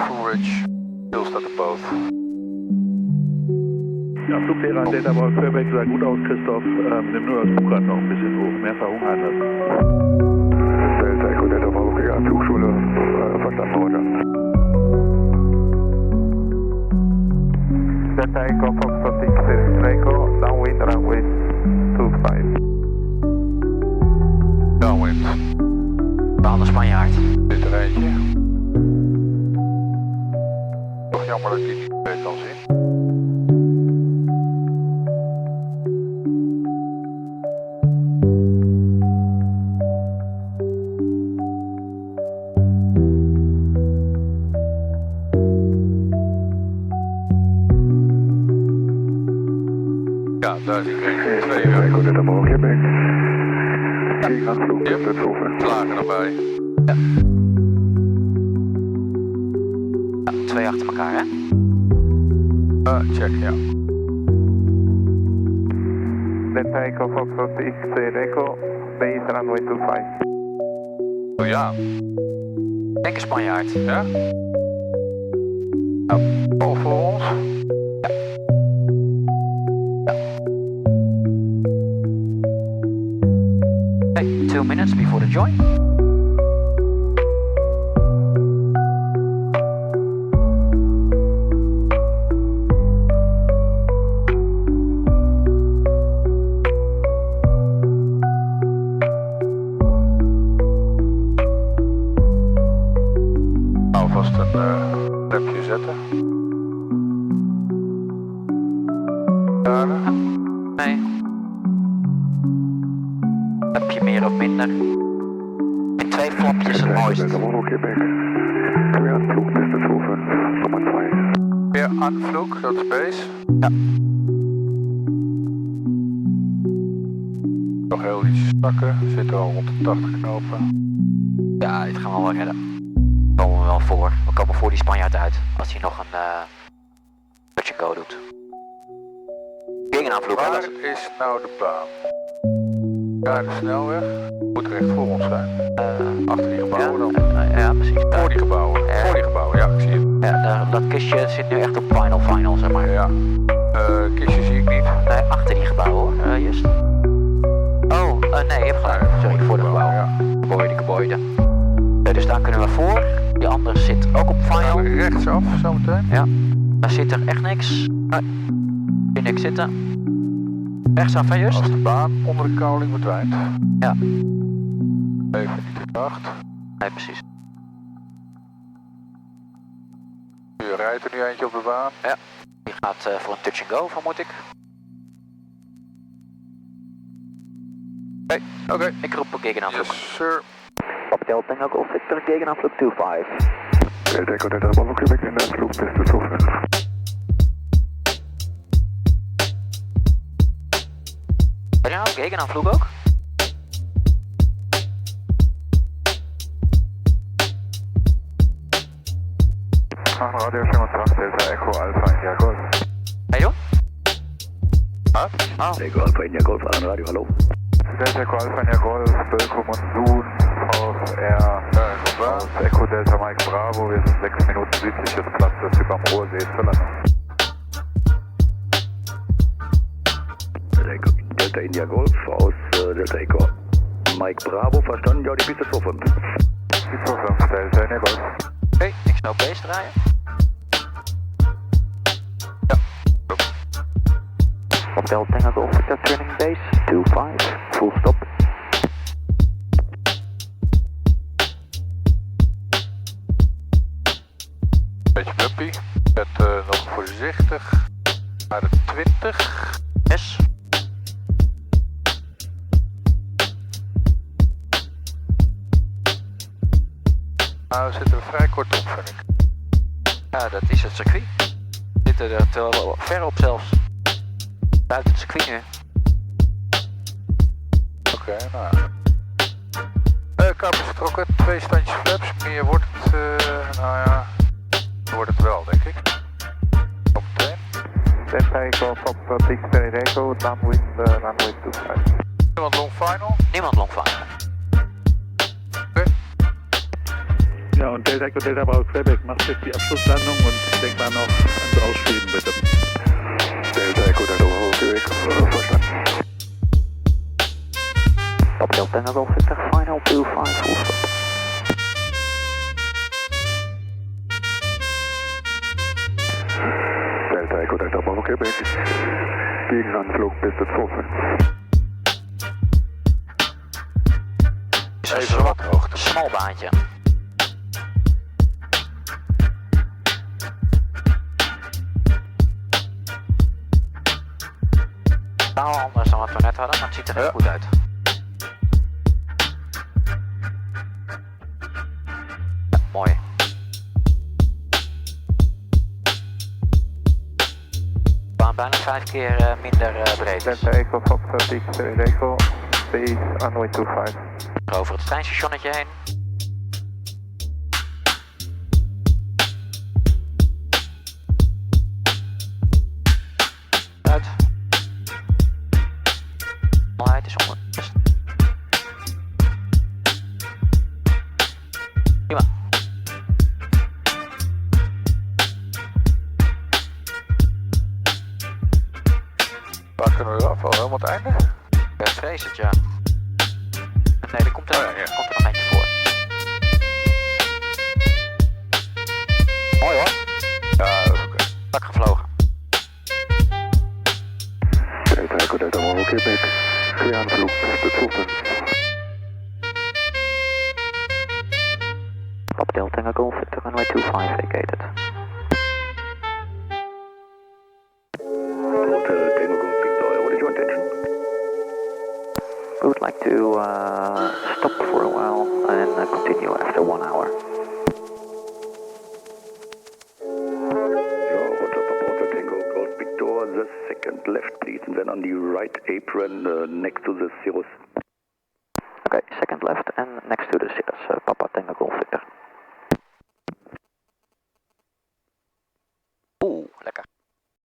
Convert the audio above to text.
full ridge. Still at the both. Ja, Fluglehrer an Delta Bravo Quebec sah gut aus, Christoph. Nimm nur das Buchrad noch ein bisschen hoch, mehr verhungern lassen. Delta Echo, Delta Bravo Quebec, Flugschule, verstanden, Roger. Delta Echo, Foxtrot 6 Echo, downwind, runway 25. Downwind. Baan de Spanjaard. Dit rijtje. Toch jammer dat ik die niet mee kan zien. Ja, daar zie ik er 2 weer. Echo, Delta Bravo Quebec. Gegenvloeg, Yep. dit is over. Vlagen erbij. Ja. Ja, 2 achter elkaar, hè? Check, ja. Delta Echo, Foxtrot 6 Echo, base runway 25. Oh ja. Denk een Spanjaard. Ja? Al voor ons? Hey, 2 minutes before the join. Alvast een rempje zetten. Daar. Nee. Heb je meer of minder? En 2 flapjes het mooist. Delta Bravo Quebec. Weer Anflug, dit is over. Nummer 2. Weer aanvloek, dat is base. Ja. Nog heel ietsje stakken. Zitten al rond de 80 knopen. Ja, dit gaan we wel redden. We komen wel voor. We komen voor die Spanjaard uit. Als hij nog een touch and go doet. Gegenaanvloeg, hè? Waar is nou de baan? Daar de snelweg. Moet recht voor ons zijn. Achter die gebouwen dan. Ja, precies. Voor die gebouwen. Voor die gebouwen, ja, ik zie het. Ja, dat kistje zit nu echt op final, zeg maar. Ja. Kistje zie ik niet. Nee, achter die gebouwen hoor, juist. Oh, nee, je hebt gelijk. Sorry, voor de gebouwen. Ja. Geboide. Dus daar kunnen we voor. Die andere zit ook op final. Rechtsaf, zometeen. Ja, daar zit er echt niks. Nee, hier niks zitten. Rechtsaf, hè, juist? Als de baan onder de kouling verdwijnt. Ja. Even niet te zacht. Nee, precies. Je rijdt er nu eentje op de baan. Ja, die gaat voor een touch and go, vermoed ik. Oké. Ik roep een gegenaanvloeg. Yes, sir. Hotel Tango Victor, gegenaanvloeg 25. Delta Echo, Delta Bravo Quebec in de Anflug, dit is over. Ben je nou gegenaanvloeg ook? Radio 25, Delta Echo Alpha India Golf. Hey joh? Wat? Oh. Echo Alpha India Golf aan radio, hallo. Delta Echo Alpha India Golf, Bölko Monsoon, VFR, Golf Echo Delta Mike Bravo, wir sind 6 Minuten südlich des Platzes über dem Ruhrsee zur Landung. Delta India Golf aus Delta Echo Mike Bravo, verstanden? Ja, die Piste 25. Die 25, Delta India Golf. Oké, ik snel base draaien. Ja. Hotel Tango Victor, turning base 25, full stop. Beetje bumpy. Zet nog voorzichtig naar de 20. Yes. Nou, we zitten er vrij kort op, vind ik. Ja, dat is het circuit. We zitten er te ver op zelfs. Buiten het circuit nu. Oké, nou. Kaap is vertrokken, 2 standjes flaps. Meer wordt het, nou ja, wordt het wel, denk ik. Zometeen. Delta Echo, Foxtrot 6 Echo, downwind, runway 25. Iemand long final? Niemand long final. Oké. Ja, und Delta Echo Delta Bravo Quebec, macht jetzt die Abschlusslandung und denk mal noch ans Ausfliegen bitte. Delta Echo Delta Bravo Quebec, verstanden. Hotel Tango Golf Victor, final 25, full stop. Delta Echo Delta Bravo Quebec, Gegenanflug bis tot 25. Even wat hoogte. Smal baantje. Nou, anders dan wat we net hadden, maar het ziet er echt goed uit. Ja, mooi. We waren bijna 5 keer minder breed. Delta Echo Foxtrot Delta Echo, base runway 25. Over het treinstationnetje heen. Uit. Snelheid is onder. Prima. Waar kunnen we eraf? Al helemaal het einde? Ik vrees het, ja. Nee, er komt er nog eentje voor. Mooi hoor. Ja, dat is oké. Pak gevlogen. Delta Echo Delta Bravo Quebec, Gegenanflug bis tot 25. Hotel Tango Golf Victor, runway 25 vacated. Hotel Tango Golf Victor, what is your intention? We would like to stop for a while and continue after 1 hour. Hotel Tango Golf Victor, the second left please, and then on the right apron next to the Cirrus. Okay, second left and next to the Cirrus, Papa Tango Golf Victor.